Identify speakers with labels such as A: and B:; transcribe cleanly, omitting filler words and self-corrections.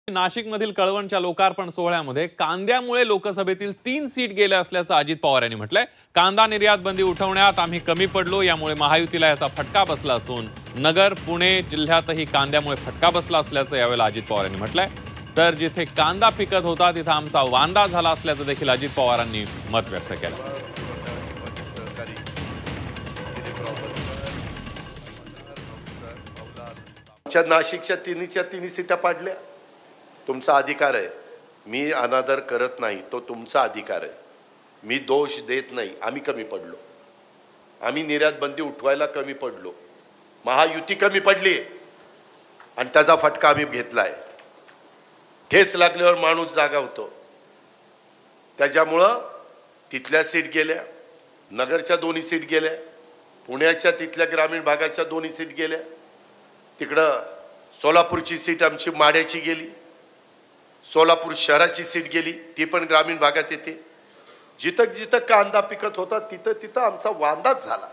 A: नाशिकमधील कळवणच्या लोकार्पण सोहळ्यामध्ये कांद्यामुळे लोकसभेतील 3 सीट गेल्या असल्याचं अजित पवार यांनी म्हटलंय। कांदा निर्यात बंदी उठवण्यात आम्ही कमी पडलो, यामुळे महायुतीला याचा फटका बसला असून नगर पुणे जिल्ह्यातही कांद्यामुळे फटका बसला असल्याचं यावेळेला अजित पवार यांनी म्हटलंय। तर जिथे कांदा पिकत होता तिथे आमचा वांदा झाला असल्याचं देखील अजित पवारांनी मत व्यक्त केलं।
B: नाशिकच्या तिन्ही सीटा पाडल्या, तुमचा अधिकार आहे। मी अनादर करत नाही, तो तुमचा अधिकार आहे। मी दोष देत नाही। आम्ही कमी पडलो, आम्ही निर्यात बंदी उठवायला कमी पडलो, महायुती कमी पडली आणि त्याचा फटका आम्ही घेतलाय। ठेस लागल्यावर माणूस जागा होतो, त्याच्यामुळं तिथल्या सीट गेल्या, नगरच्या 2 सीट गेल्या, पुण्याच्या तिथल्या ग्रामीण भागाच्या 2 सीट गेल्या, तिकडं सोलापूरची सीट आमची माड्याची गेली, सोलापूर शहराची सीट गेली, ती पण ग्रामीण भागात येते। जिथं जिथं कांदा पिकत होता तिथं तिथं आमचा वांदाच झाला।